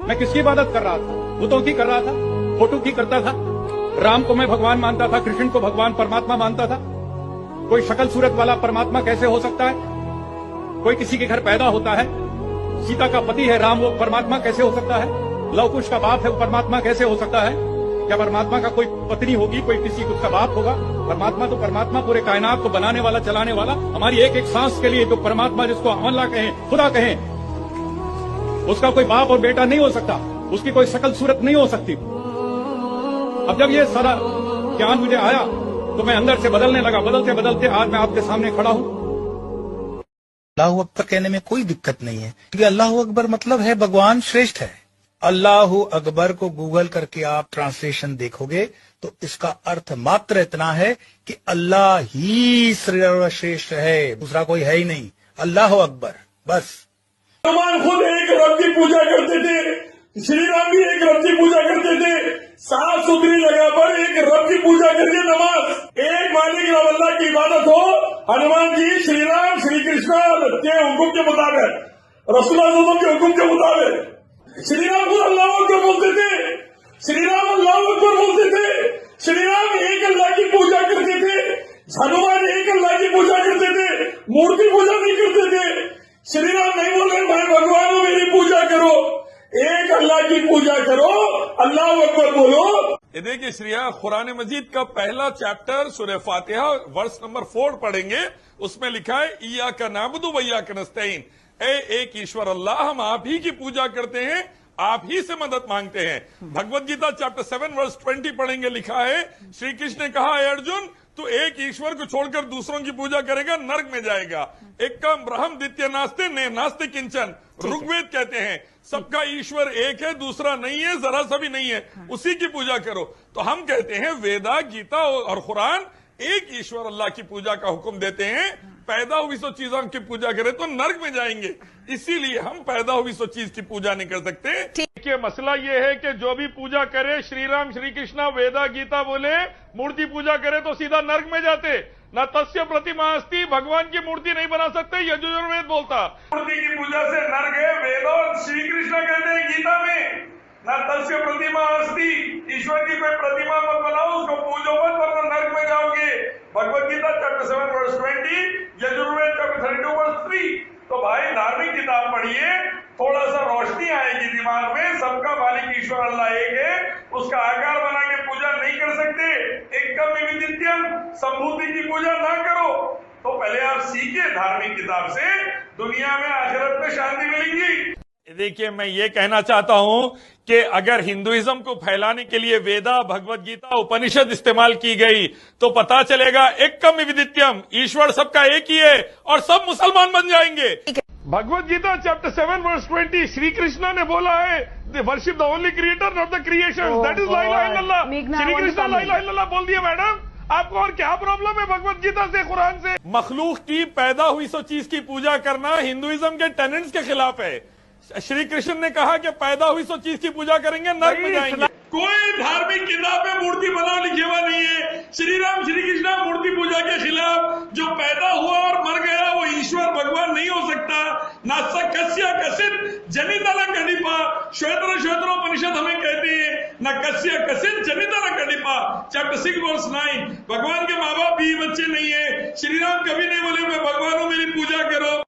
मैं किसकी इबादत कर रहा था? बुतों की कर रहा था? फोटो की करता था? राम को मैं भगवान मानता था, कृष्ण को भगवान परमात्मा मानता था। कोई शक्ल सूरत वाला परमात्मा कैसे हो सकता है? कोई किसी के घर पैदा होता है, सीता का पति है राम, वो परमात्मा कैसे हो सकता है? लव कुश का बाप है, वो परमात्मा कैसे हो सकता है? क्या परमात्मा का कोई पत्नी होगी, कोई किसी उसका बाप होगा? परमात्मा तो परमात्मा, पूरे कायनात को बनाने वाला, चलाने वाला, हमारी एक एक सांस के लिए जो परमात्मा, जिसको अल्लाह कहें, खुदा कहें, उसका कोई बाप और बेटा नहीं हो सकता, उसकी कोई शक्ल सूरत नहीं हो सकती। अब जब ये सारा ज्ञान मुझे आया तो मैं अंदर से बदलने लगा। बदलते बदलते आज मैं आपके सामने खड़ा हूं। अल्लाह अकबर कहने में कोई दिक्कत नहीं है, क्योंकि अल्लाह अकबर मतलब है भगवान श्रेष्ठ है। अल्लाह अकबर को गूगल करके आप ट्रांसलेशन देखोगे तो इसका अर्थ मात्र इतना है कि अल्लाह ही सर्वश्रेष्ठ है, दूसरा कोई है ही नहीं। अल्लाह अकबर, बस। हनुमान खुद एक रब की पूजा करते थे, श्री राम भी एक रब की पूजा करते थे। साफ सुथरी जगह पर एक रब की पूजा करके नमाज, एक मालिक रब अल्लाह की इबादत हो। हनुमान जी श्री राम श्री कृष्ण के हुक्म के मुताबिक, रसूलुल्लाह के हुक्म के मुताबिक, श्री राम खुद अल्लाह अकबर बोलते थे, श्री राम अल्लाह अकबर बोलते थे, श्री राम एक अल्लाह की पूजा करते थे, हनुमान एक अल्लाह की पूजा करते थे, मूर्ति पूजा नहीं करते थे। श्री राम नहीं बोले मैं भगवान हूं, मेरी पूजा करो, एक अल्लाह की पूजा करो, अल्लाह अकबर बोलो। ये देखिए श्रीया, कुरान मजीद का पहला चैप्टर सूरह फातिहा वर्स नंबर 4 पढ़ेंगे। उसमें लिखा है इय्याका नअबुदु व इय्याका नस्तईन, एक ईश्वर अल्लाह, हम आप ही की पूजा करते हैं, आप ही से मदद मांगते हैं। भगवत गीता चैप्टर 7 वर्स 20 पढ़ेंगे, लिखा है श्री कृष्ण ने कहा है अर्जुन, तू एक ईश्वर को छोड़कर दूसरों की पूजा करेगा, नर्क में जाएगा। एक कम ब्रह्म द्वितीय नास्ते ने नास्ते किंचन, ऋग्वेद कहते हैं सबका ईश्वर एक है, दूसरा नहीं है, जरा सा भी नहीं है, उसी की पूजा करो। तो हम कहते हैं वेदा, गीता और कुरान एक ईश्वर अल्लाह की पूजा का हुक्म देते हैं। पैदा हुई सो चीजों की पूजा करें तो नर्क में जाएंगे, इसीलिए हम पैदा हुई सो चीज की पूजा नहीं कर सकते। देखिए मसला ये है कि जो भी पूजा करे, श्री राम श्री कृष्णा वेदा गीता बोले, मूर्ति पूजा करे तो सीधा नर्क में जाते। न तस्य प्रतिमा अस्ति, भगवान की मूर्ति नहीं बना सकते, यजुर्वेद बोलता। मूर्ति की पूजा से नर्क है, वेद और श्री कृष्ण कहते हैं गीता में, न तस्य प्रतिमा अस्ति, ईश्वर की कोई प्रतिमा मत बनाओ, उसको पूजो मत वरना नर्क में जाओगे। Bhagavad Gita chapter 7 verse 20, Yajurveda chapter 32 verse 3। तो भाई धार्मिक किताब पढ़िए, थोड़ा सा रोशनी आएगी दिमाग में। सबका मालिक ईश्वर अल्लाह एक है, उसका आकार बना के पूजा नहीं कर सकते। एकम विदित्यम, संभूति की पूजा ना करो। तो पहले आप सीखिए धार्मिक किताब से, दुनिया में आखिरत में शांति मिलेगी। देखिए मैं ये कहना चाहता हूं कि अगर हिंदुइज्म को फैलाने के लिए वेदा, भगवत गीता, उपनिषद इस्तेमाल की गई तो पता चलेगा एकम विदित्यम, ईश्वर सबका एक ही है और सब मुसलमान बन जाएंगे। भगवत गीता चैप्टर 7 वर्स 20, श्री कृष्ण ने बोला है worship the only creator not the creation, that is ला इलाहा इल्लल्लाह। श्री कृष्ण ला इलाहा इल्लल्लाह बोल दिया। मैडम आपको और क्या प्रॉब्लम है भगवत गीता से, कुरान से? मखलूक की पैदा हुई सो चीज की पूजा करना हिंदुइज्म के टेनेंट्स के खिलाफ है। श्री कृष्ण ने कहा कि पैदा हुई सो चीज की पूजा करेंगे, नर्क में जाएंगे। कोई धार्मिक किताब में मूर्ति बनाओ लिखे हुआ नहीं है। श्री राम श्री कृष्ण मूर्ति पूजा के खिलाफ, जो पैदा हुआ और मर गया वो ईश्वर भगवान नहीं हो सकता। नासा कस्य कसित जनितला कनिपा, श्वेतरोपनिषद हमें कहते हैं न कस्य कसित जनितला कनिपा, चैप्टर 6 वर्स 9। भगवान के माँ बाप भी बच्चे नहीं है। श्री राम कभी नहीं बोले मैं भगवान हूं, मेरी पूजा करो।